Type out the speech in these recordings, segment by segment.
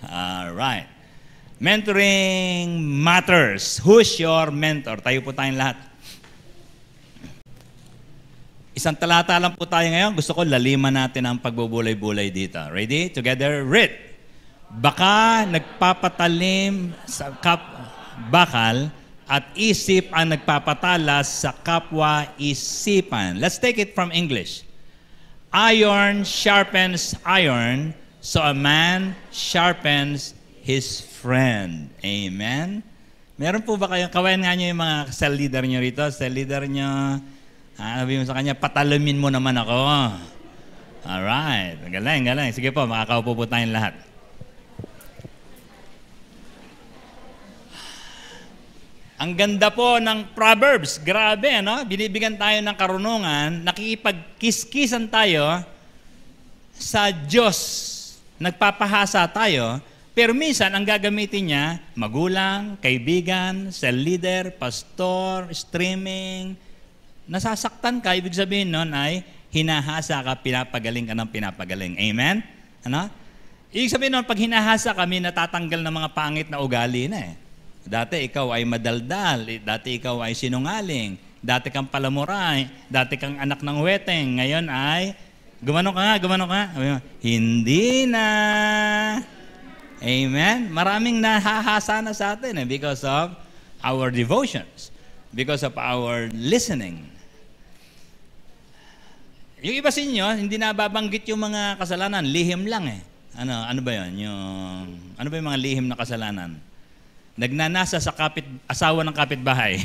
All right. Mentoring matters. Who's your mentor? Tayo po tayong lahat. Isang talata lang po tayo ngayon. Gusto ko laliman natin ang pagbubulay-bulay dito. Ready? Together, read. Baka nagpapatalim sa bakal at isip ang nagpapatalas sa kapwa-isipan. Let's take it from English. Iron sharpens iron, so a man sharpens his friend. Amen? Meron po ba kayong, kawain nga nyo yung mga cell leader nyo rito? Cell leader nyo, sabi mo sa kanya, patalumin mo naman ako. Alright. Galing, galing. Sige po, makakaupo po tayong lahat. Ang ganda po ng Proverbs. Grabe, no? Binibigyan tayo ng karunungan, nakikipagkiskisan tayo sa Diyos. Nagpapahasa tayo, pero minsan ang gagamitin niya, magulang, kaibigan, cell leader, pastor, streaming. Nasasaktan ka, ibig sabihin nun ay hinahasa ka, pinapagaling ka ng pinapagaling. Amen? Ano? Ibig sabihin nun, pag hinahasa kami, natatanggal ng mga pangit na ugali na eh. Dati ikaw ay madaldal, dati ikaw ay sinungaling, dati kang palamuray, dati kang anak ng weteng, ngayon ay, gumano ka nga. Hindi na. Amen? Maraming nahahasa na sa atin because of our devotions, because of our listening. Yung iba sa inyo, hindi nababanggit yung mga kasalanan, lihim lang eh. Ano ba yun? Ano ba yung mga lihim na kasalanan? Nagnanasa sa asawa ng kapitbahay.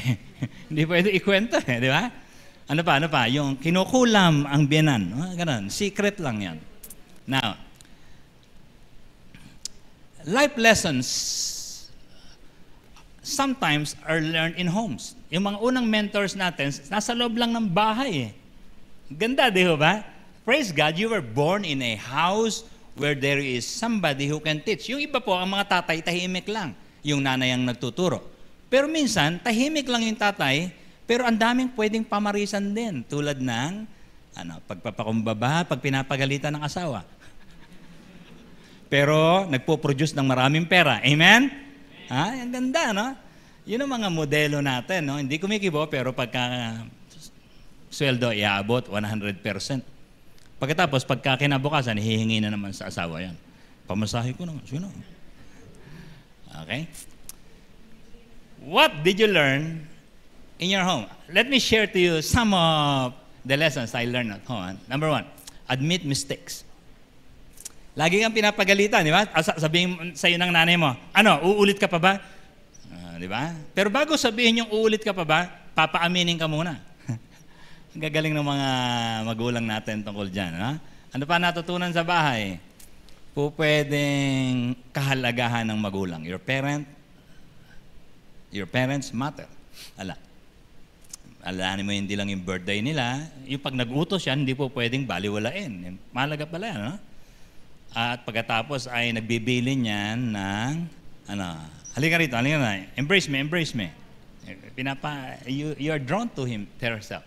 Hindi pwede ikwento eh, di ba? Ano pa? Yung kinukulam ang biyanan. Ganun. Secret lang yan. Now, life lessons sometimes are learned in homes. Yung mga unang mentors natin, nasa loob lang ng bahay eh. Ganda, di ba? Praise God, you were born in a house where there is somebody who can teach. Yung iba po, ang mga tatay, tahimik lang. Yung nanay ang nagtuturo. Pero minsan, tahimik lang yung tatay, pero ang daming pwedeng pamarisan din. Tulad ng pagpapakumbaba, pag pinapagalitan ng asawa. Pero nagpo-produce ng maraming pera. Amen? Ang ganda, no? Yun ang mga modelo natin, no? Hindi kumikibo, pero pagka sweldo, iaabot 100%. Pagkatapos, pagka kinabukasan, hihingi na naman sa asawa yan. Pamasahe ko naman. Sino? Okay? What did you learn in your home? Let me share to you some of the lessons I learned at home. Number 1, admit mistakes. Lagi kang pinapagalitan, di ba? Sabihin sa'yo ng nanay mo, uulit ka pa ba? Di ba? Pero bago sabihin yung uulit ka pa ba, papaaminin ka muna. Gagaling ng mga magulang natin tungkol dyan. Ha? Ano pa natutunan sa bahay? Pwedeng kahalagahan ng magulang. Your parents matter. Alahanin mo hindi lang yung birthday nila. Yung pag nag-utos yan, hindi po pwedeng baliwalain. Mahalaga pala yan. No? At pagkatapos ay nagbibilin yan ng, halika rito, embrace me. You are drawn to him, to herself.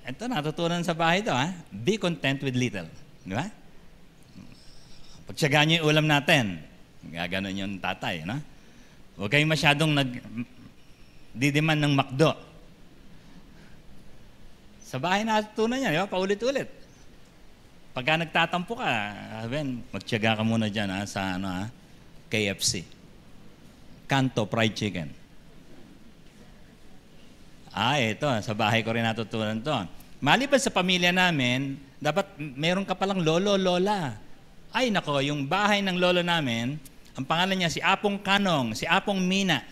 Ito, natutunan sa bahay ito, Be content with little. Di ba? Pagtsagaan nyo yung ulam natin, gaganon yung tatay, no? Huwag kayong masyadong didiman ng McDo. Sa bahay natutunan yan, di ba? Paulit-ulit. Pagka nagtatampo ka, magtsaga ka muna dyan, sa KFC. Kanto Fried Chicken. Ito, sa bahay ko rin natutunan to. Maliban sa pamilya namin, dapat meron ka palang lolo, lola. Ay nako, yung bahay ng lolo namin, ang pangalan niya si Apong Kanong, si Apong Mina.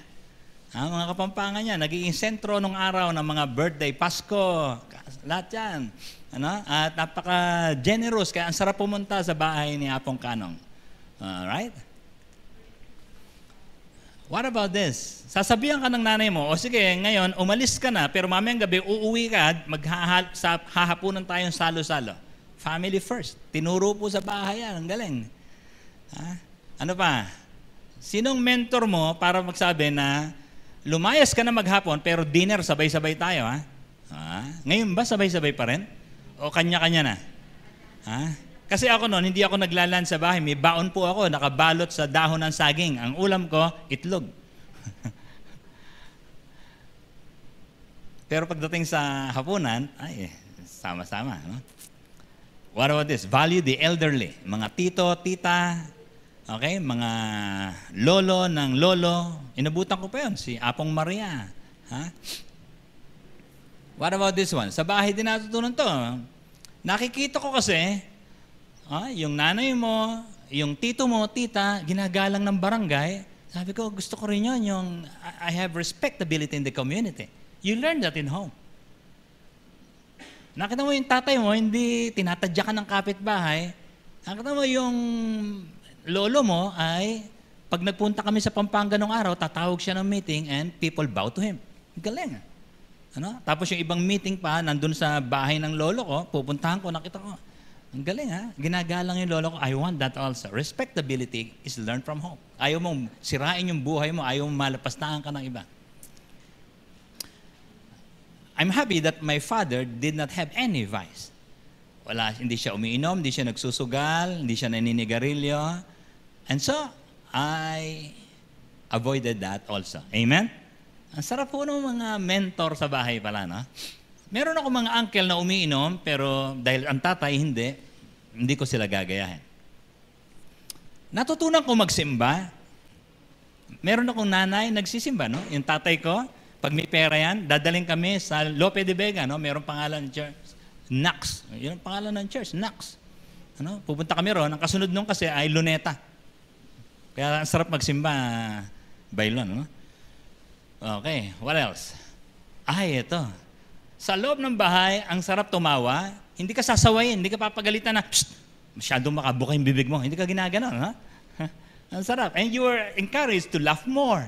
Mga kapampangan niya, nagiging sentro nung araw ng mga birthday, Pasko, lahat yan. At napaka-generous, kaya ang sarap pumunta sa bahay ni Apong Kanong. Alright? What about this? Sasabihan ka ng nanay mo, sige, ngayon, umalis ka na, pero mamayang gabi, uuwi ka, hahapunan tayong salo-salo. Family first. Tinuro po sa bahay yan. Ang galing. Ano pa? Sinong mentor mo para magsabi na lumayas ka na maghapon, pero dinner, sabay-sabay tayo, Ngayon ba, sabay-sabay pa rin? O kanya-kanya na? Kasi ako noon, hindi ako naglalan sa bahay. May baon po ako, nakabalot sa dahon ng saging. Ang ulam ko, itlog. Pero pagdating sa hapunan, ay, sama-sama. No? What about this? Value the elderly. Mga tito, tita, okay? Mga lolo ng lolo. Inabutan ko pa yun, si Apong Maria. Ha? What about this one? Sa bahay din natutunan to. Nakikita ko kasi, yung nanay mo, yung tito mo, tita, ginagalang ng barangay. Sabi ko, gusto ko rin yun, yung I have respectability in the community. You learn that in home. Nakita mo yung tatay mo, hindi tinatadya ka ng kapitbahay. Nakita mo yung lolo mo ay, pag nagpunta kami sa Pampanga nung araw, tatawag siya ng meeting and people bow to him. Galing. Ano? Tapos yung ibang meeting pa, nandun sa bahay ng lolo ko, pupuntahan ko, nakita ko. Ang galing ha? Ginagalang yung lolo ko. I want that also. Respectability is learned from home. Ayaw mong sirain yung buhay mo, ayaw mong malapastahan ka ng iba. I'm happy that my father did not have any vice. Hindi siya umiinom, hindi siya nagsusugal, hindi siya naninigarilyo. And so, I avoided that also. Amen? Ang sarap po ng mga mentor sa bahay pala, no? Meron ako mga uncle na umiinom, pero dahil ang tatay hindi ko sila gagayahin. Natutunan ko magsimba. Meron akong nanay nagsisimba, no? Yung tatay ko, pag may pera yan, dadaling kami sa Lope de Vega, no? Merong pangalan ng church, Nax. Yun ang pangalan ng church, Nax. Ano? Pupunta kami ron. Ang kasunod nung kasi ay Luneta. Kaya ang sarap magsimba, bailon, no? Okay, what else? Ito. Sa loob ng bahay, ang sarap tumawa. Hindi ka sasawayin, hindi ka papagalitan na, masyadong makabuka yung bibig mo. Hindi ka ginaganon, ha? Ang sarap. And you are encouraged to laugh more.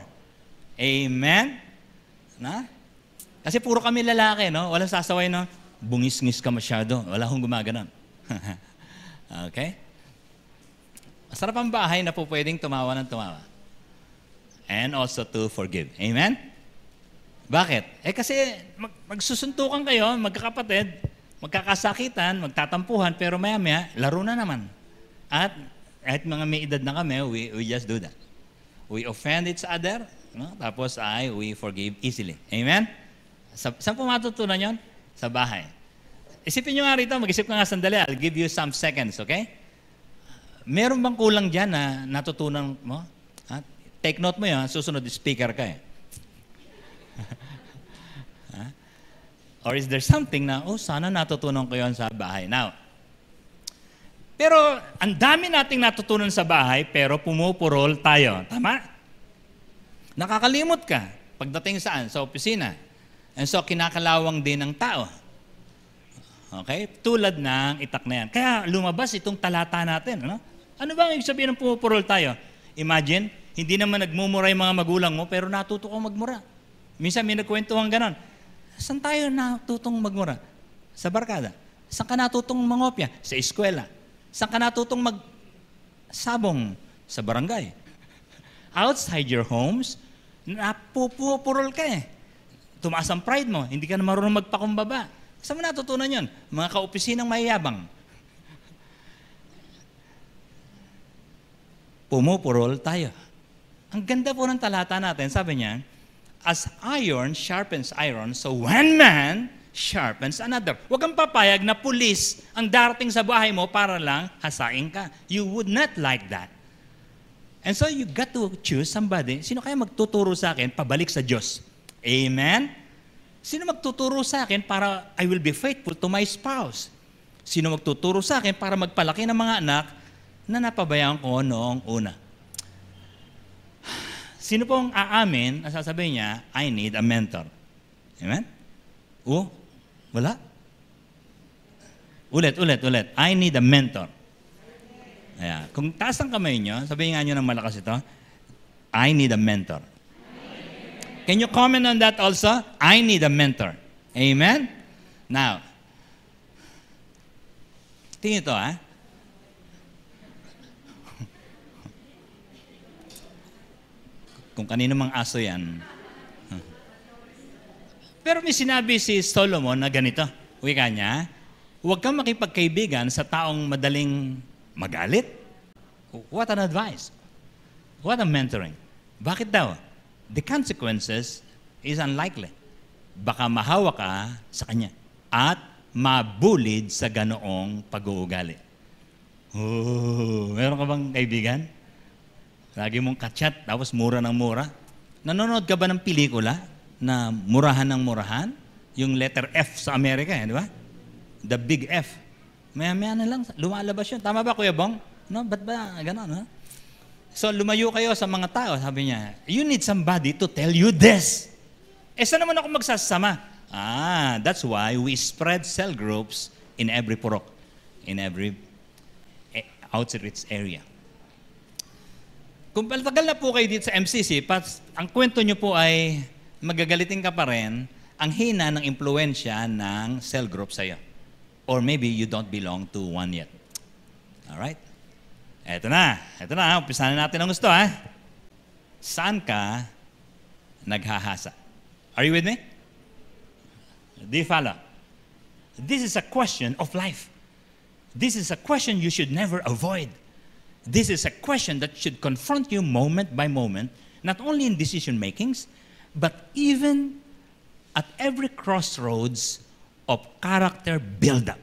Amen? Na? Kasi puro kami lalaki, no? Walang sasaway, no? Bungis-ngis ka masyado. Wala akong gumaganon. Okay? Masarap ang bahay na po pwedeng tumawa ng tumawa. And also to forgive. Amen? Bakit? Kasi magsusuntukan kayo, magkakapatid, magkakasakitan, magtatampuhan, pero maya-maya, laro na naman. At kahit mga may edad na kami, we just do that. We offend each other, no? Tapos we forgive easily. Amen? Saan po matutunan yun? Sa bahay. Isipin nyo nga rito, mag-isip ka nga sandali. I'll give you some seconds, okay? Meron bang kulang dyan na natutunan mo? Take note mo yun, susunod speaker ka eh. Or is there something na, sana natutunan ko yun sa bahay. Now, pero ang dami nating natutunan sa bahay, pero pumupurol tayo. Tama? Nakakalimot ka pagdating saan? Sa opisina. And so, kinakalawang din ng tao. Okay? Tulad ng itak na yan. Kaya lumabas itong talata natin. Ano ba ang ibig sabihin ng pumupurol tayo? Imagine, hindi naman nagmumura yung mga magulang mo, pero natuto kang magmura. Minsan may nagkwentuhan ganon. Saan tayo natutong magmura? Sa barkada. Saan ka natutong mangopya? Sa eskwela. Saan ka natutong magsabong? Sa barangay. Outside your homes, napupurol ka eh. Tumaas ang pride mo, hindi ka na marunong magpakumbaba. Saan mo natutunan yun? Mga kaopisinang mayayabang. Pumupurol tayo. Ang ganda po ng talata natin, sabi niya, as iron sharpens iron, so one man sharpens another. Huwag kang papayag na pulis ang darating sa bahay mo para lang hasain ka. You would not like that. And so you got to choose somebody. Sino kaya magtuturo sa akin pabalik sa Diyos? Amen? Sino magtuturo sa akin para I will be faithful to my spouse? Sino magtuturo sa akin para magpalaki ng mga anak na napabayaan ko noong una? Sino pong aamin na sasabihin niya, I need a mentor? Amen? Wala? Ulit. I need a mentor. Ayan. Kung taas ang kamay nyo, sabihin nga nyo ng malakas ito, I need a mentor. Can you comment on that also? I need a mentor. Amen? Now, tingin ito Kung kanino mang aso yan. Pero may sinabi si Solomon na ganito. Wika niya, Huwag kang makipagkaibigan sa taong madaling magalit. What an advice. What a mentoring. Bakit daw? The consequences is unlikely. Baka mahawa ka sa kanya at mabulid sa ganoong pag-uugali. Oh, meron ka bang kaibigan? Lagi mong kachat, tapos mura ng mura. Nanonood ka ba ng pelikula na murahan ng murahan? Yung letter F sa Amerika, di ba? The big F. Maya-maya na lang, lumalabas yun. Tama ba, Kuya Bong? No, ba't ba gano'n? No? So, lumayo kayo sa mga tao. Sabi niya, you need somebody to tell you this. Saan naman ako magsasama? That's why we spread cell groups in every purok, in every outreach area. Kung palatagal na po kayo dito sa MCC, ang kwento nyo po ay magagalitin ka pa rin ang hina ng impluensya ng cell group sa'yo. Or maybe you don't belong to one yet. Alright? Eto na, umpisahan natin ang gusto, ha? Saan ka naghahasa? Are you with me? Do you follow? This is a question of life. This is a question you should never avoid. This is a question that should confront you moment by moment, not only in decision makings, but even at every crossroads of character buildup.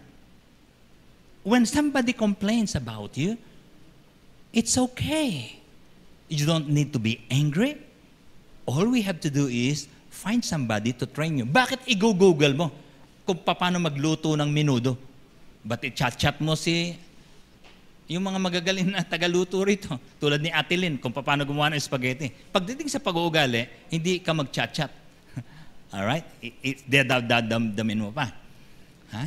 When somebody complains about you, it's okay. You don't need to be angry. All we have to do is find somebody to train you. Bakit i-google mo kung paano magluto ng menudo? Ba't i-chat-chat mo yung mga magagaling na tagaluto rito, tulad ni Ate Lynn, kung paano gumawa ng spaghetti. Pagdating sa pag-uugali, hindi ka mag-chat-chat. Alright? Dadamdamin mo pa. Ha?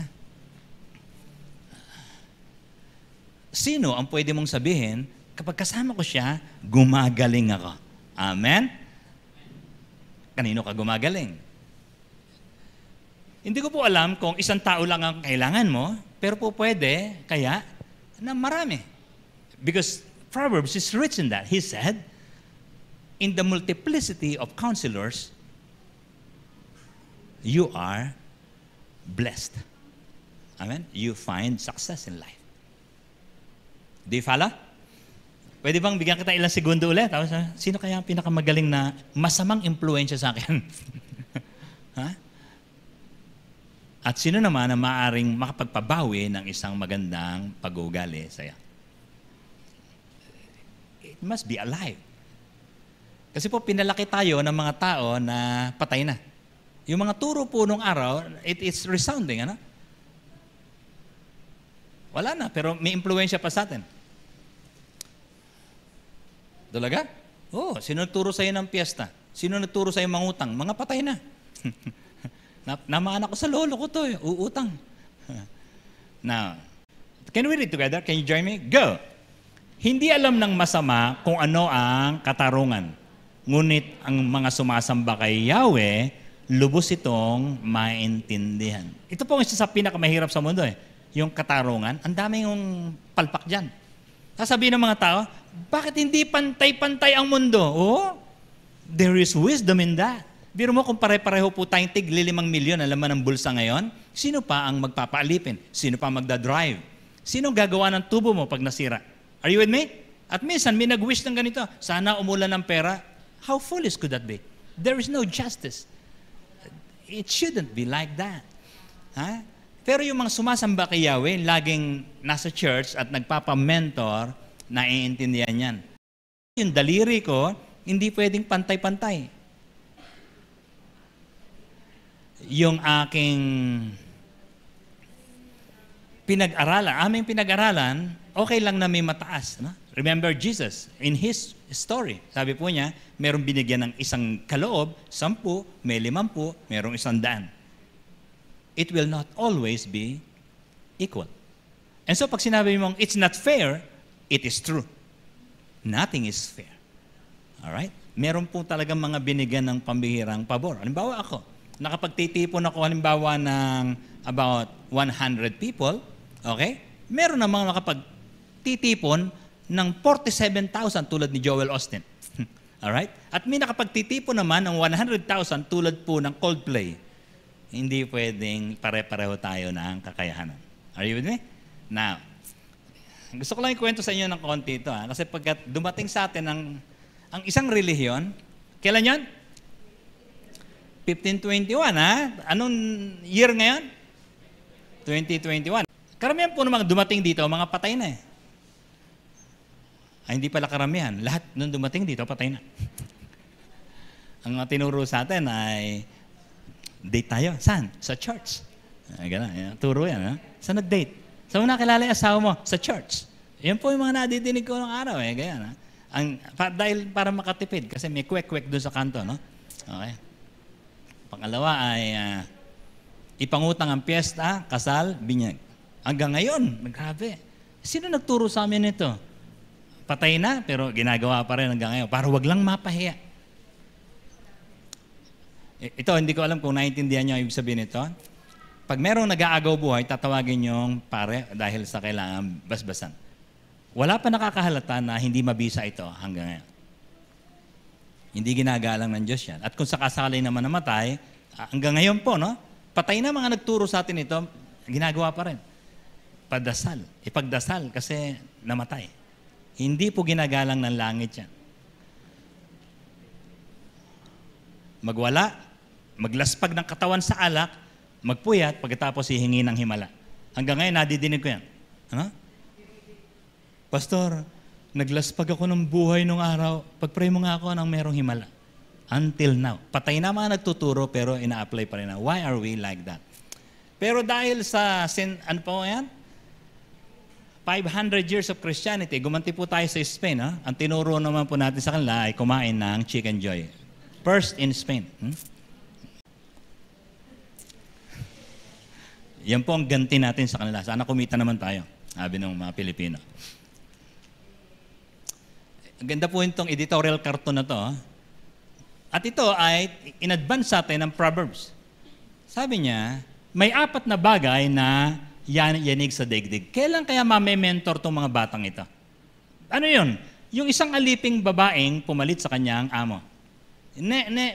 Sino ang pwede mong sabihin, kapag kasama ko siya, gumagaling ako? Amen? Kanino ka gumagaling? Hindi ko po alam kung isang tao lang ang kailangan mo, pero po pwede, kaya, na marami. Because Proverbs is rich in that. He said, in the multiplicity of counselors, you are blessed. Amen? You find success in life. Do you follow? Pwede bang bigyan kita ilang segundo ulit? Tapos, sino kaya ang pinakamagaling na masamang impluensya sa akin? Ha? At sino naman ang maaaring makapagpabawi ng isang magandang pag-uugali sa'yo? It must be alive. Kasi po, pinalaki tayo ng mga tao na patay na. Yung mga turo po nung araw, it's resounding, ano? Wala na, pero may impluensya pa sa atin. Talaga? Oh, sino nagturo sa'yo ng piyesta? Sino nagturo sa'yo mangutang? Mga patay na. Namaan ako sa lolo ko to, uutang. Now, can we read together? Can you join me? Go! Hindi alam ng masama kung ano ang katarungan. Ngunit ang mga sumasamba kay Yahweh, lubos itong maintindihan. Ito po ang isa sa pinakamahirap sa mundo yung katarungan. Ang daming yung palpak dyan. Sasabihin ng mga tao, bakit hindi pantay-pantay ang mundo? Oh, there is wisdom in that. Biro mo kung pare-pareho po tayong tig-5 milyon ang laman ng bulsa ngayon, sino pa ang magpapaalipin? Sino pa magdadrive? Sino gagawa ng tubo mo pag nasira? Are you with me? At minsan, may nag-wish ng ganito, sana umulan ng pera. How foolish could that be? There is no justice. It shouldn't be like that. Ha? Pero yung mga sumasamba kay Yahweh, laging nasa church at nagpapamentor, naiintindihan yan. Yung daliri ko, hindi pwedeng pantay-pantay. Yung aking aming pinag-aralan, okay lang na may mataas. No? Remember Jesus, in His story, sabi po niya, merong binigyan ng isang kaloob, 10, may 50, merong 100. It will not always be equal. And so pag sinabi mong, it's not fair, it is true. Nothing is fair. Alright? Meron po talagang mga binigyan ng pambihirang pabor. Halimbawa ako, nakapagtitipon ako halimbawa ng about 100 people, okay? Meron namang nakapagtitipon ng 47,000 tulad ni Joel Austin. Alright? At may nakapagtitipon naman ng 100,000 tulad po ng Coldplay. Hindi pwedeng pare-pareho tayo ng kakayahanan. Are you with me? Now, gusto ko lang ikwento sa inyo ng konti ito. Kasi pagkat dumating sa atin ang isang relihiyon, kailan yun? 1521, ha? Anong year ngayon? 2021. Karamihan po ng mga dumating dito, mga patay na eh. Ay, hindi pala karamihan. Lahat nung dumating dito, patay na. Ang tinuro sa atin ay date tayo. Saan? Sa church. Ganun, turo yan. Ha? Saan nag-date? Saan mo nakilala yung asawa mo? Sa church. Yan po yung mga nadidinig ko ng araw. Ganyan, ha? Dahil para makatipid, kasi may kwek-kwek doon sa kanto. No? Okay. Pangalawa ay ipangutang ang piyesta, kasal, binyag. Hanggang ngayon, grabe. Sino nagturo sa amin ito? Patay na, pero ginagawa pa rin hanggang ngayon. Para wag lang mapahiya. Ito, hindi ko alam kung naiintindihan niyo ang ibig sabihin nito. Pag merong nag-aagaw buhay, tatawagin yung pare dahil sa kailangan basbasan. Wala pa nakakahalata na hindi mabisa ito hanggang ngayon. Hindi ginagalang ng Diyos yan. At kung sakasali naman namatay, hanggang ngayon po, no? Patay na mga nagturo sa atin ito, ginagawa pa rin. Padasal. Ipagdasal kasi namatay. Hindi po ginagalang ng langit yan. Magwala, maglaspag ng katawan sa alak, magpuyat, pagkatapos hihingi ng himala. Hanggang ngayon, nadidinig ko yan. Ano? Pastor, naglaspag ako ng buhay nung araw, pag-pray mo nga ako ng merong himala. Until now. Patay na mga nagtuturo, pero ina-apply pa rin na. Why are we like that? Pero dahil sa, ano po yan? 500 years of Christianity, gumanti po tayo sa Spain. Ha? Ang tinuro naman po natin sa kanila ay kumain ng Chicken Joy. First in Spain. Yan po ang ganti natin sa kanila. Sana kumita naman tayo, sabi ng mga Pilipino. Ang ganda po itong editorial cartoon na to. At ito ay in-advance sa atin ng Proverbs. Sabi niya, may 4 na bagay na yanig sa daigdig. Kailan kaya mame-mentor itong mga batang ito? Ano yun? Yung isang aliping babaeng pumalit sa kanyang amo.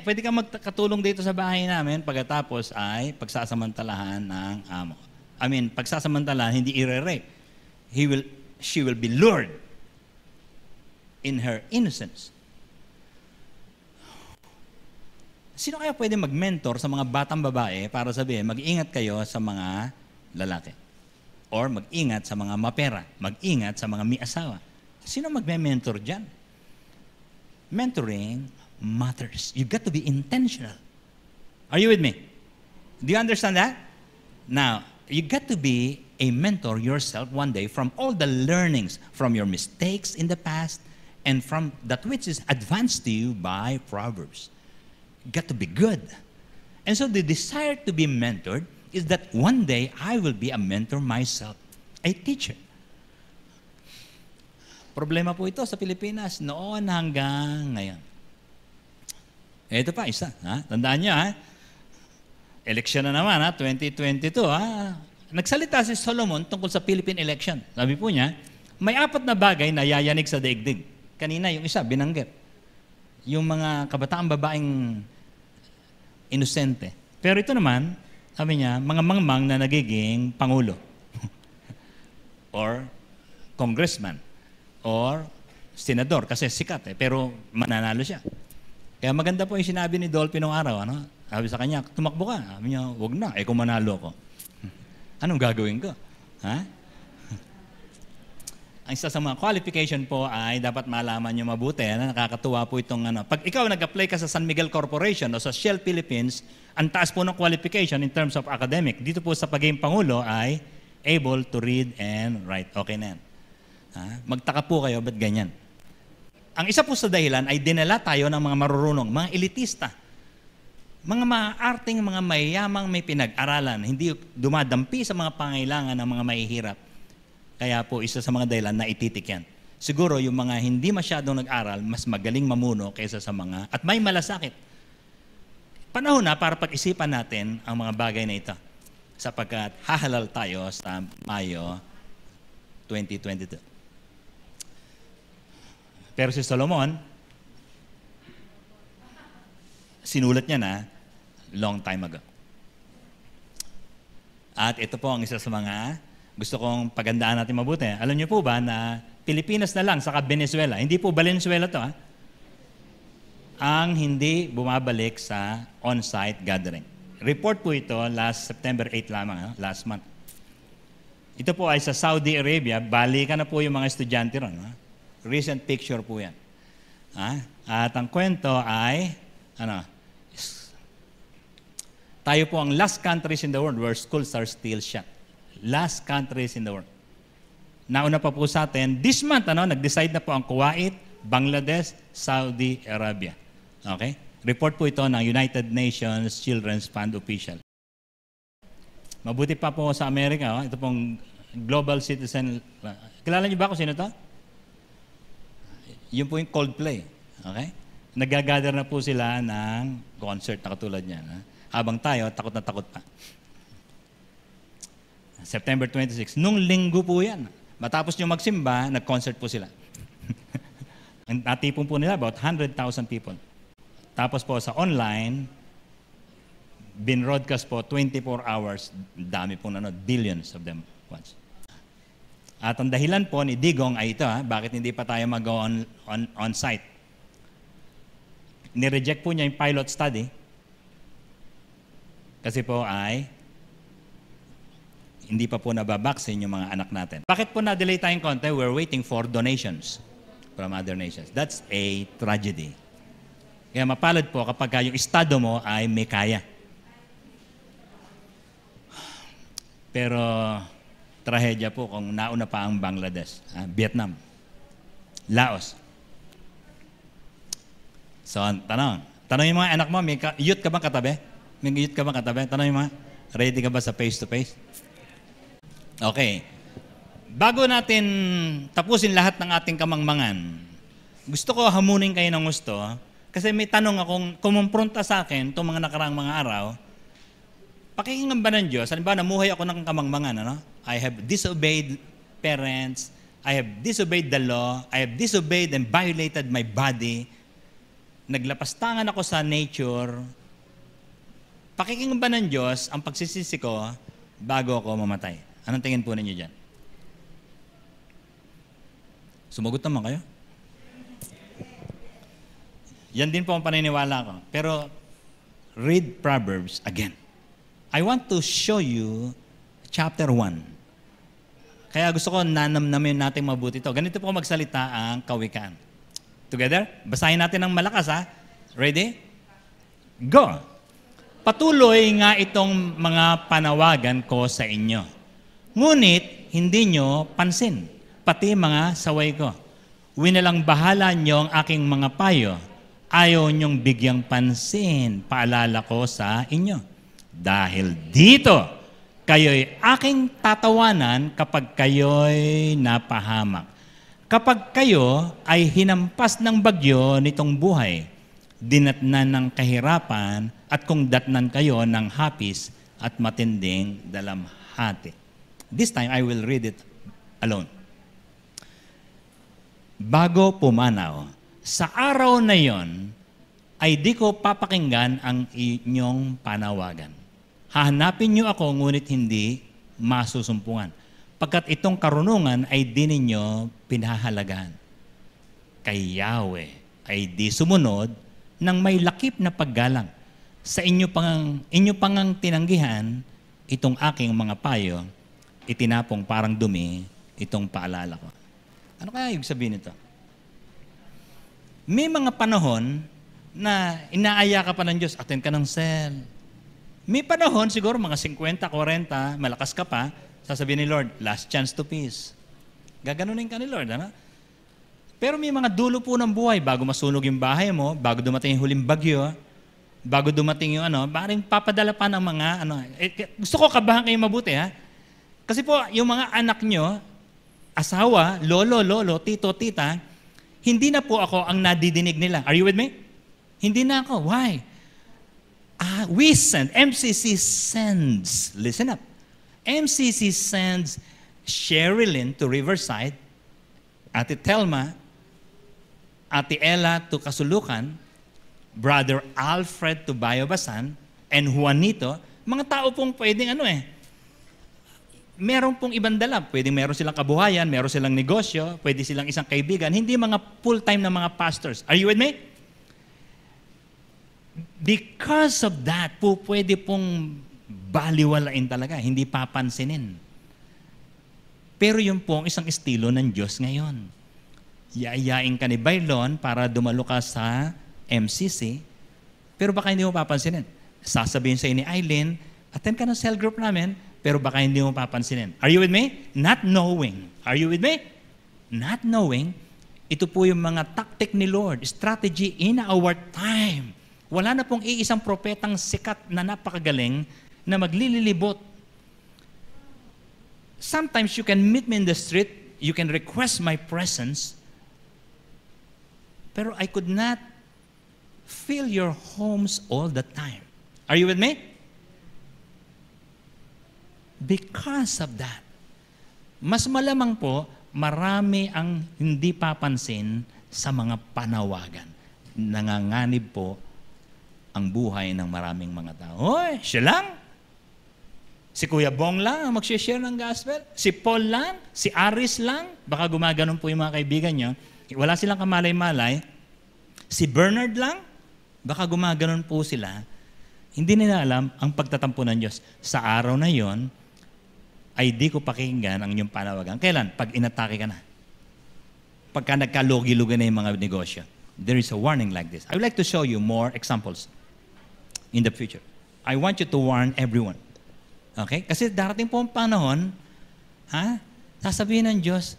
Pwede ka magkatulong dito sa bahay namin pagkatapos ay pagsasamantalahan ng amo. Pagsasamantalahan, hindi i-rape. She will be lured in her innocence. Sino kaya pwede mag-mentor sa mga batang babae para sabihin, mag-ingat kayo sa mga lalaki? Or mag-ingat sa mga mapera? Mag-ingat sa mga may asawa? Sino mag-mentor dyan? Mentoring matters. You've got to be intentional. Are you with me? Do you understand that? Now, you got to be a mentor yourself one day from all the learnings, from your mistakes in the past, and from that which is advanced to you by Proverbs. You got to be good. And so the desire to be mentored is that one day I will be a mentor myself, a teacher. Problema po ito sa Pilipinas noon hanggang ngayon. Ito pa, isa. Ha? Tandaan nyo, ha? Election na naman, ha? 2022. Ha? Nagsalita si Solomon tungkol sa Philippine election. Sabi po niya, may 4 na bagay na yayanig sa daigdig. Kanina, yung isa, binanggit. Yung mga kabataang babaeng inosente. Pero ito naman, sabi niya, mga mangmang na nagiging pangulo. Or congressman. Or senador. Kasi sikat pero mananalo siya. Kaya maganda po yung sinabi ni Dolphy nung araw. Ano? Sabi sa kanya, tumakbo ka. Sabi niya, wag na. Kung manalo ko. Anong gagawin ko? Ha? Ang isa sa mga qualification po ay dapat malaman nyo mabuti. Nakakatuwa po itong pag ikaw nag-apply ka sa San Miguel Corporation o sa Shell Philippines, ang taas po ng qualification in terms of academic. Dito po sa pagiging pangulo ay able to read and write. Okay na yan. Magtaka po kayo, ba't ganyan? Ang isa po sa dahilan ay dinala tayo ng mga marurunong, mga elitista. Mga maarting, mga mayayamang may pinag-aralan, hindi dumadampi sa mga pangailangan ng mga mahihirap. Kaya po, isa sa mga dahilan na ititik yan. Siguro, yung mga hindi masyadong nag-aral, mas magaling mamuno kaysa sa mga, at may malasakit. Panahon na para pag-isipan natin ang mga bagay na ito. Sapagkat hahalal tayo sa Mayo 2022. Pero si Solomon, sinulat niya na long time ago. At ito po ang isa sa mga gusto kong pagandaan natin mabuti. Alam niyo po ba na Pilipinas na lang, saka Venezuela, hindi po Valenzuela to, ang hindi bumabalik sa on-site gathering. Report po ito last September 8 lamang, last month. Ito po ay sa Saudi Arabia, balikan na po yung mga estudyante ron. Recent picture po yan. At ang kwento ay, tayo po ang last countries in the world where schools are still shut. Last countries in the world. Nauna pa po sa atin, this month, nag-decide na po ang Kuwait, Bangladesh, Saudi Arabia. Okay? Report po ito ng United Nations Children's Fund official. Mabuti pa po sa Amerika, ito pong Global Citizen. Kilala niyo ba kung sino to? Yun po yung Coldplay. Okay? Nag-gather na po sila ng concert na katulad niyan. Habang tayo, takot na takot pa. September 26. Nung linggo po yan. Matapos nyo magsimba, nag-concert po sila. Natipon po nila about 100,000 people. Tapos po sa online, bin-broadcast po 24 hours. Dami po nanood. Billions of them watch. At ang dahilan po ni Digong ay ito, bakit hindi pa tayo mag-go on-site. Nireject po niya yung pilot study kasi po ay hindi pa po nababaksin yung mga anak natin. Bakit po na-delay tayong konti? We're waiting for donations from other nations. That's a tragedy. Kaya mapalad po kapag yung estado mo ay may kaya. Pero trahedya po kung nauna pa ang Bangladesh, Vietnam, Laos. So, tanong yung mga anak mo, may youth ka bang katabi? May youth ka bang katabi? Tanong yung mga, ready ka ba sa face-to-face? Okay. Bago natin tapusin lahat ng ating kamangmangan, gusto ko hamunin kayo ng gusto kasi may tanong akong kumumpronta sa akin itong mga nakaraang mga araw. Pakinggan ba ng Diyos? Halimbawa, namuhay ako ng kamangmangan, I have disobeyed parents, I have disobeyed the law, I have disobeyed and violated my body, naglapastangan ako sa nature. Pakinggan ba ng Diyos ang pagsisisi ko bago ako mamatay? Anong tingin po ninyo dyan? Sumagot naman kayo? Yan din po ang paniniwala ko. Pero read Proverbs again. I want to show you chapter 1. Kaya gusto ko nanamnamin natin mabuti ito. Ganito po magsalita ang kawikaan. Together? Basahin natin ng malakas, Ready? Go! Patuloy nga itong mga panawagan ko sa inyo. Ngunit, hindi nyo pansin, pati mga saway ko. Winalang bahala nyo ang aking mga payo. Ayaw nyong bigyang pansin, paalala ko sa inyo. Dahil dito, kayo'y aking tatawanan kapag kayo'y napahamak. Kapag kayo ay hinampas ng bagyo nitong buhay, dinatnan ng kahirapan at kung datnan kayo ng hapis at matinding dalamhati. This time, I will read it alone. Bago pumanaw, sa araw na yon, ay di ko papakinggan ang inyong panawagan. Hahanapin niyo ako, ngunit hindi masusumpungan. Pagkat itong karunungan ay di ninyo pinahahalagahan. Kay Yahweh ay di sumunod ng may lakip na paggalang. Sa inyo pang tinanggihan, itong aking mga payo, itinapong parang dumi itong paalala ko. Ano kaya ibig sabihin nito? May mga panahon na inaaya ka pa ng Diyos, attend ka ng cell. May panahon, siguro mga 50, 40, malakas ka pa, sasabihin ni Lord, last chance to peace. Gaganunin ka ni Lord, Pero may mga dulo po ng buhay, bago masunog yung bahay mo, bago dumating yung huling bagyo, bago dumating yung parang papadala pa ng mga gusto ko kabahan kayo mabuti, Kasi po, yung mga anak nyo, asawa, lolo, tito, tita, hindi na po ako ang nadidinig nila. Are you with me? Hindi na ako. Why? We send, MCC sends, listen up, MCC sends Sherilyn to Riverside, Ate Telma, Ate Ella to Kasulukan, Brother Alfred to Bayobasan, and Juanito, mga tao pong pwedeng meron pong ibang dala. Pwedeng meron silang kabuhayan, meron silang negosyo, pwede silang isang kaibigan. Hindi mga full-time na mga pastors. Are you with me? Because of that, pwede pong baliwalain talaga, hindi papansinin. Pero yun po ang isang estilo ng Diyos ngayon. Yayain ka ni Bailon para dumalo ka sa MCC, pero baka hindi mo papansinin. Sasabihin sa ni Eileen, attend ka ng cell group namin, pero baka hindi mo papansinin. Are you with me? Not knowing. Are you with me? Not knowing. Ito po yung mga tactic ni Lord, strategy in our time. Wala na pong iisang propetang sikat na napakagaling na maglililibot. Sometimes you can meet me in the street, you can request my presence, pero I could not fill your homes all the time. Are you with me? Because of that, mas malamang po, marami ang hindi papansin sa mga panawagan. Nanganganib po ang buhay ng maraming mga tao. Hoy, siya lang? Si Kuya Bong lang ang mag-share ng gospel? Si Paul lang? Si Aris lang? Baka gumaganon po yung mga kaibigan nyo. Wala silang kamalay-malay. Si Bernard lang? Baka gumaganon po sila. Hindi nila alam ang pagtatampo ng Diyos. Sa araw na yon, ay di ko pakinggan ang inyong panawagan. Kailan? Pag inatake ka na. Pagka nagkalugi-lugi na yung mga negosyo. There is a warning like this. I would like to show you more examples in the future. I want you to warn everyone. Okay? Kasi darating po ang panahon, sasabihin ng Diyos,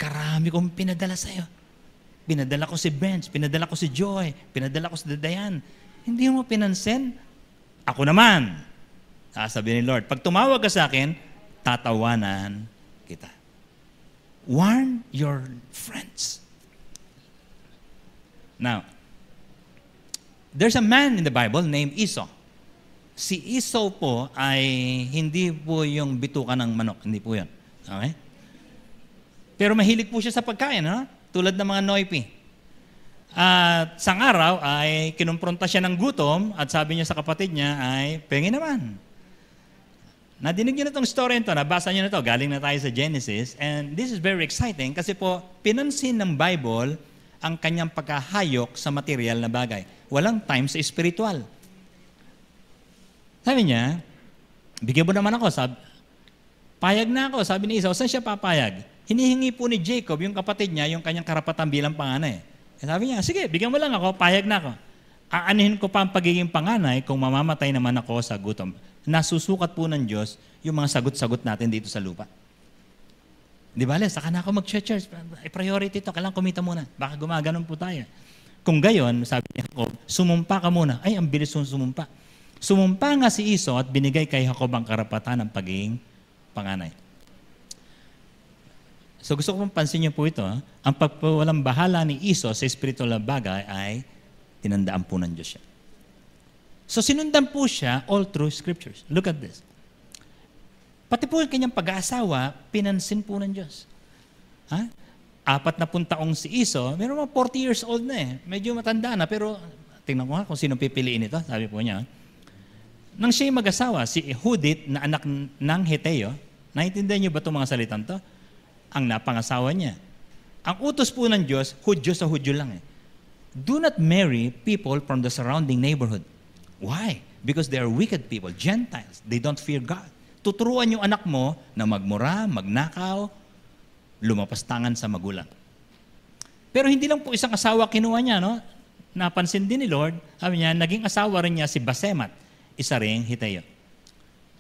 karami kong pinadala sa'yo. Pinadala ko si Benz, pinadala ko si Joy, pinadala ko si Dayan. Hindi mo pinansin? Ako naman. Sasabihin ni Lord, pag tumawag ka sa akin, tatawanan kita. Warn your friends. Now, there's a man in the Bible named Esau. Si Esau po ay hindi po yung bituka ng manok. Hindi po yun. Okay? Pero mahilig po siya sa pagkain, no? Tulad ng mga noipi. At sang araw ay kinumpronta siya ng gutom at sabi niya sa kapatid niya ay, pengi naman. Nadinig niyo na itong story ito, nabasa niyo na ito, galing na tayo sa Genesis. And this is very exciting kasi po, pinansin ng Bible ang kanyang pagkahayok sa material na bagay. Walang time sa spiritual. Sabi niya, bigyan mo naman ako. Payag na ako. Sabi ni Esau, saan siya papayag? Hinihingi po ni Jacob, yung kapatid niya, yung kanyang karapatan bilang panganay. Sabi niya, sige, bigyan mo lang ako, payag na ako. Aanihin ko pa ang pagiging panganay kung mamamatay naman ako sa gutom. Nasusukat po ng Diyos yung mga sagot-sagot natin dito sa lupa. Di ba, saka na ako mag-church. Priority ito, kailangan kumita muna. Baka gumaganon po tayo. Kung gayon, sabi ni Jacob, sumumpa ka muna. Ay, ang bilis mong sumumpa. Sumumpa nga si Esau at binigay kay Jacob ang karapatan ng pagiging panganay. So gusto ko pong pansin niyo po ito. Ang pagpawalang bahala ni Esau sa spiritual na bagay ay tinandaan po ng Diyos siya. So sinundan po siya all through scriptures. Look at this. Pati po yung kanyang pag-aasawa, pinansin po ng Diyos. 40 taong si Esau, meron mga 40 years old na eh. Medyo matanda na, pero tingnan ko nga kung sino pipiliin ito. Sabi po niya, nang siya'y mag-asawa, si Judith na anak ng Heteo, naiintindihan niyo ba itong mga salitang to? Ang napangasawa niya. Ang utos po ng Diyos, Hudyo sa Hudyo lang eh. Do not marry people from the surrounding neighborhood. Why? Because they are wicked people, Gentiles. They don't fear God. Tuturuan yung anak mo na magmura, magnakaw, lumapastangan sa magulang. Pero hindi lang po isang asawa kinuha niya, no? Napansin din ni Lord, sabi niya, naging asawa rin niya si Basemat, isa ring Heteo.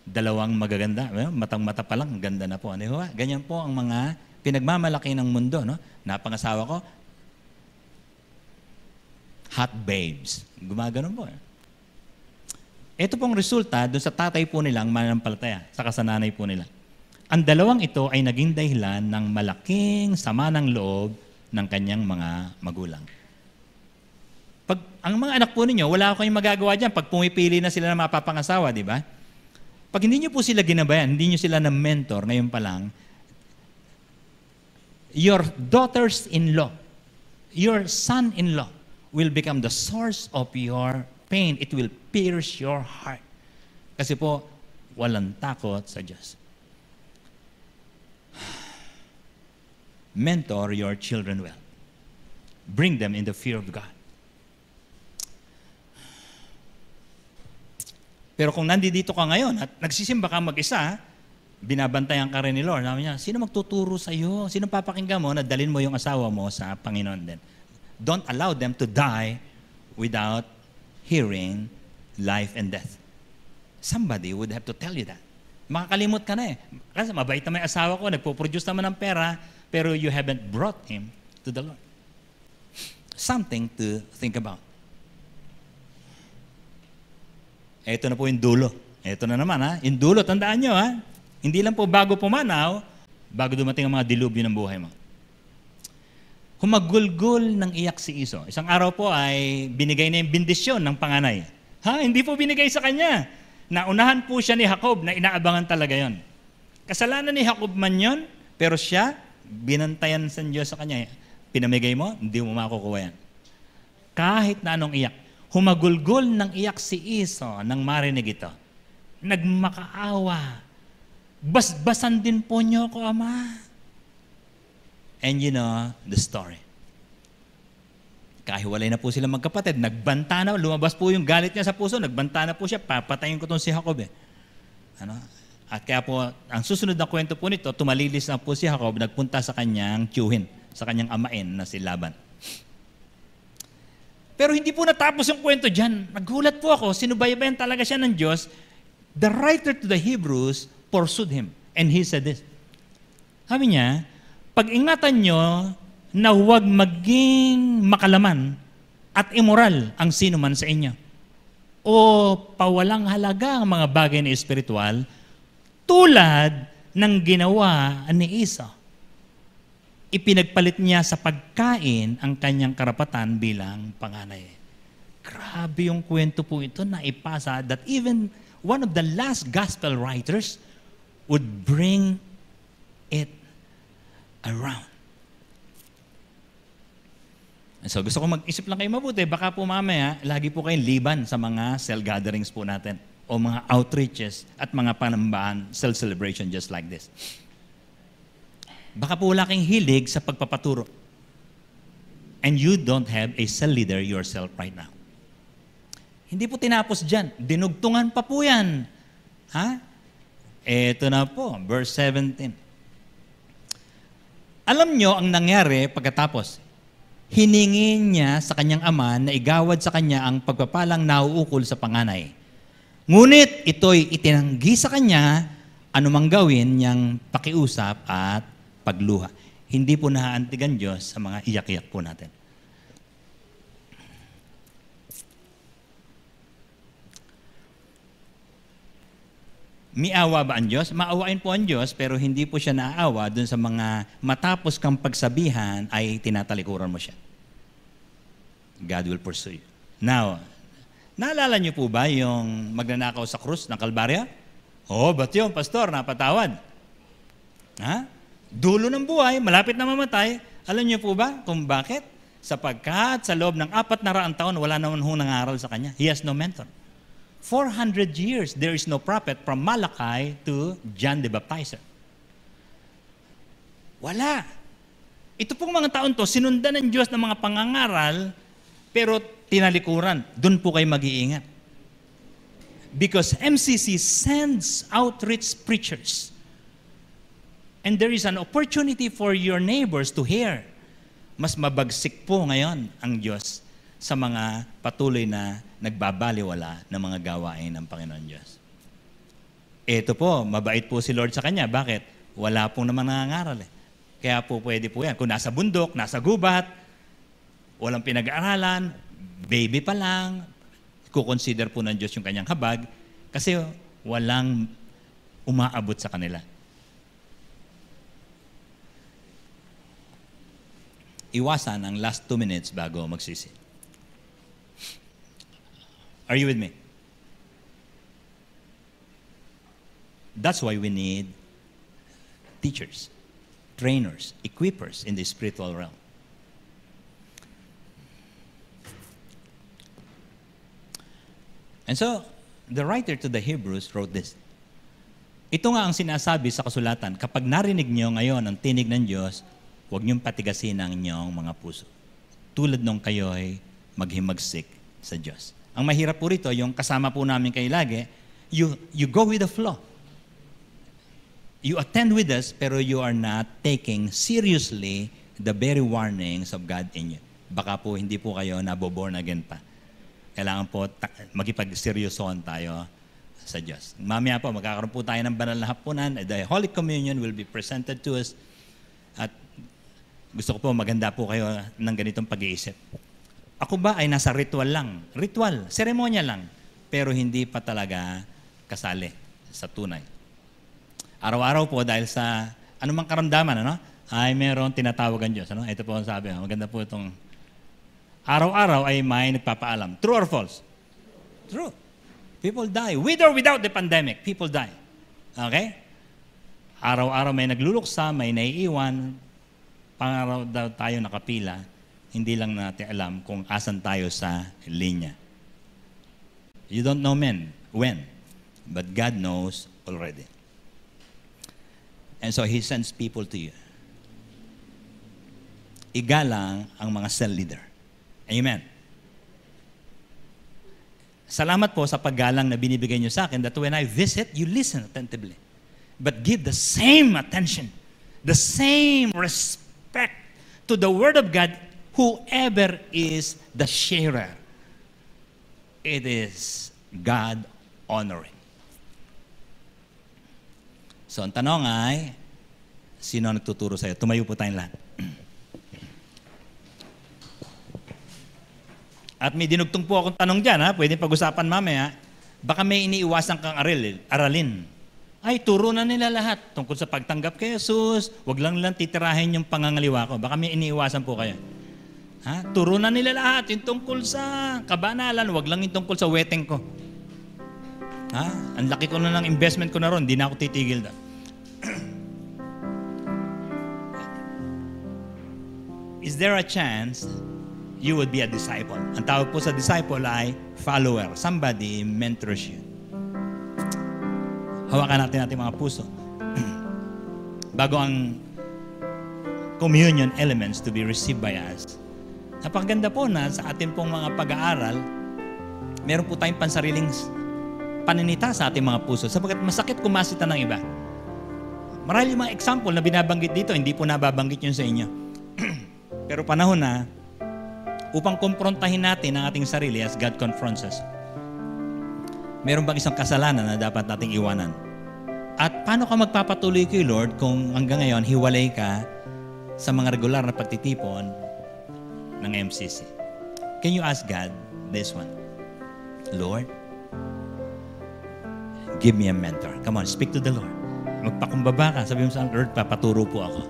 Dalawang magaganda, matang-mata pa lang, ganda na po. Ano ba? Ganyan po ang mga pinagmamalaki ng mundo, no? Napangasawa ko, hot babes. Gumaganon po. Ito pong resulta doon sa tatay po nilang mananampalataya, sa kasananay po nila. Ang dalawang ito ay naging dahilan ng malaking sama ng loob ng kanyang mga magulang. Pag ang mga anak po ninyo, wala kayong magagawa dyan pag pumipili na sila ng mapapangasawa, di ba? Pag hindi nyo po sila ginabayan, hindi nyo sila na mentor ngayon pa lang, your daughters-in-law, your son-in-law will become the source of your pain. It will pierce your heart. Kasi po, walang takot sa Diyos. mentor your children well. Bring them in the fear of God. Pero kung nandito ka ngayon at nagsisimba ka mag-isa, binabantayan ka rin ni Lord. Sabi niya, sino magtuturo sa iyo? Sino papakinggan mo na dalhin mo yung asawa mo sa Panginoon din? Don't allow them to die without hearing life and death. Somebody would have to tell you that. Makakalimot ka na eh. Kasi mabait na may asawa ko, nagpo-produce naman ng pera, pero you haven't brought him to the Lord. Something to think about. Ito na po yung dulo. Ito na naman ha. Yung dulo, tandaan nyo ha. Hindi lang po bago pumanaw, bago dumating ang mga dilubyo ng buhay mo. Humagulgol ng iyak si Iso. Isang araw po ay binigay na yung bendisyon ng panganay. Ha? Hindi po binigay sa kanya. Naunahan po siya ni Jacob na inaabangan talaga yon. Kasalanan ni Jacob man yon, pero siya, binantayan sa Diyos sa kanya. Pinamigay mo, hindi mo makukuha yan. Kahit na anong iyak. Humagulgol ng iyak si Iso nang marinig ito. Nagmakaawa. Basbasan din po niyo ako, Ama. And you know the story. Kahiwalay na po sila magkapatid. Nagbanta na, lumabas po yung galit niya sa puso. Nagbanta na po siya, papatayin ko itong si Jacob eh. Ano? At kaya po, ang susunod na kwento po nito, tumalilis na po si Jacob, nagpunta sa kanyang tiyuhin, sa kanyang amain na si Laban. Pero hindi po natapos yung kwento dyan. Nagulat po ako, sinubaybayan talaga siya ng Diyos. The writer to the Hebrews pursued him. And he said this. Sabi niya, pag-ingatan nyo na huwag maging makalaman at immoral ang sino man sa inyo. O pawalang halaga ang mga bagay na espiritual tulad ng ginawa ni Isa. Ipinagpalit niya sa pagkain ang kanyang karapatan bilang panganay. Grabe yung kwento po ito na ipasa that even one of the last gospel writers would bring it around. And so gusto ko mag-isip lang kayo mabuti, baka po mamaya, lagi po kayong liban sa mga cell gatherings po natin o mga outreaches at mga panambahan, cell celebration just like this. Baka po wala kang hilig sa pagpapaturo. And you don't have a cell leader yourself right now. Hindi po tinapos dyan. Dinugtungan pa po yan. Ha? Ito na po, verse 17. Alam nyo ang nangyari pagkatapos. Hiningin niya sa kanyang ama na igawad sa kanya ang pagpapalang nauukol sa panganay. Ngunit ito'y itinanggi sa kanya anumang gawin niyang pakiusap at pagluha. Hindi po nahaantigan Diyos sa mga iyak-iyak po natin. Miawa ba ang Diyos? Maawain po ang Diyos, pero hindi po siya naaawa dun sa mga matapos kang pagsabihan ay tinatalikuran mo siya. God will pursue you. Now, naalala niyo po ba yung magnanakaw sa krus ng Kalbarya? Oo, ba't yun, pastor? Napatawad. Ha? Dulo ng buhay, malapit na mamatay. Alam niyo po ba kung bakit? Sapagkat sa loob ng 400 taon, wala naman ho nangaral sa kanya. He has no mentor. 400 years, there is no prophet from Malachi to John the Baptizer. Wala. Ito pong mga taon to, sinundan ng Diyos ng mga pangangaral, pero tinalikuran. Doon po kayo mag-iingat. Because MCC sends outreach preachers. And there is an opportunity for your neighbors to hear. Mas mabagsik po ngayon ang Diyos sa mga patuloy na nagbabaliwala ng mga gawain ng Panginoon Diyos. Ito po, mabait po si Lord sa kanya. Bakit? Wala pong naman nangangaral eh. Kaya po pwede po yan. Kung nasa bundok, nasa gubat, walang pinag-aaralan, baby pa lang, kukonsider po ng Diyos yung kanyang habag kasi walang umaabot sa kanila. Iwasan ang last 2 minutes bago magsisi. Are you with me? That's why we need teachers, trainers, equippers in the spiritual realm. And so, the writer to the Hebrews wrote this. Ito nga ang sinasabi sa kasulatan, kapag narinig niyo ngayon ang tinig ng Diyos, huwag niyong patigasin ang inyong mga puso. Tulad nung kayo'y maghimagsik sa Diyos. Ang mahirap po rito, yung kasama po namin kayo lagi, you go with the flow. You attend with us, pero you are not taking seriously the very warnings of God in you. Baka po hindi po kayo naboborn again pa. Kailangan po magipag-seryosohan tayo sa Diyos. Mamaya po, magkakaroon po tayo ng banal na hapunan. The Holy Communion will be presented to us. At gusto ko po, maganda po kayo ng ganitong pag-iisip. Ako ba ay nasa ritual lang? Ritual, seremonya lang. Pero hindi pa talaga kasali sa tunay. Araw-araw po dahil sa anumang karamdaman, ay meron tinatawagan Diyos. Ito po ang sabi. Maganda po itong araw-araw ay may nagpapaalam. True or false? True. People die. With or without the pandemic, people die. Okay? Araw-araw may nagluluksa, may naiiwan. Pangaraw daw tayo nakapila. Hindi lang natin alam kung asan tayo sa linya. You don't know when, but God knows already. And so He sends people to you. Igalang ang mga cell leader. Amen. Salamat po sa paggalang na binibigay niyo sa akin that when I visit, you listen attentively. But give the same attention, the same respect to the Word of God, whoever is the sharer. It is God-honoring. So, ang tanong ay, sino ang nagtuturo sa'yo? Tumayo po tayong lahat. At may dinugtong po akong tanong dyan, pwede pag-usapan mamaya. Baka may iniiwasan kang aralin. Ay, turo na nila lahat tungkol sa pagtanggap kay Jesus. Huwag lang nilang titirahin yung pangangaliwa ko. Baka may iniiwasan po kayo. Turo na nila lahat yung tungkol sa kabanalan. Huwag lang yung tungkol sa wedding ko. Ang laki ko na ng investment ko na ron. Hindi na ako titigil doon. Is there a chance you would be a disciple? Ang tawag po sa disciple ay follower. Somebody mentors you. Hawakan natin ating mga puso. Bago ang communion elements to be received by us. Napakaganda po na sa ating pong mga pag-aaral, meron po tayong pansariling paninita sa ating mga puso. Sapagkat masakit kumasita ng iba. Marami mga example na binabanggit dito, hindi po nababanggit yun sa inyo. Pero panahon na, upang kumprontahin natin ang ating sarili as God confronts us. Meron bang isang kasalanan na dapat nating iwanan? At paano ka magpapatuloy kay Lord kung hanggang ngayon hiwalay ka sa mga regular na pagtitipon ng MCC? Can you ask God this one? Lord, give me a mentor. Come on, speak to the Lord. Magpakumbaba ka. Sabi mo sa Lord, papaturo po ako.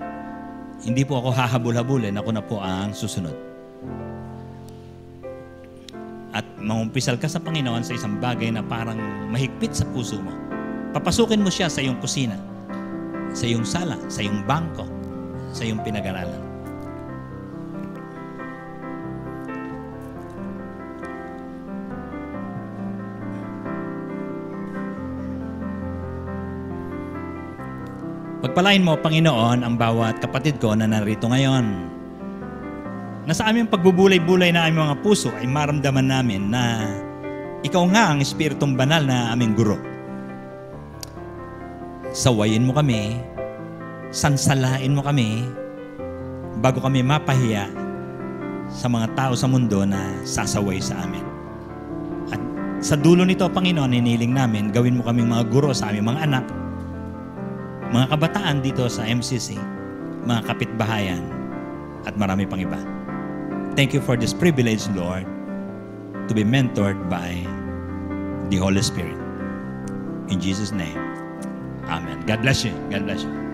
Hindi po ako hahabol-habulin. Ako na po ang susunod. At mangumpisal ka sa Panginoon sa isang bagay na parang mahigpit sa puso mo. Papasukin mo siya sa iyong kusina, sa iyong sala, sa iyong bangko, sa iyong pinag-aralan. Pagpalain mo, Panginoon, ang bawat kapatid ko na narito ngayon. Na sa aming pagbubulay-bulay na aming mga puso ay maramdaman namin na ikaw nga ang Espiritong Banal na aming guro. Sawayin mo kami, sansalain mo kami, bago kami mapahiya sa mga tao sa mundo na sasaway sa amin. At sa dulo nito, Panginoon, hiniling namin, gawin mo kaming mga guro sa aming mga anak, mga kabataan dito sa MCC, mga kapitbahayan, at marami pang iba. Thank you for this privilege, Lord, to be mentored by the Holy Spirit. In Jesus' name, amen. God bless you. God bless you.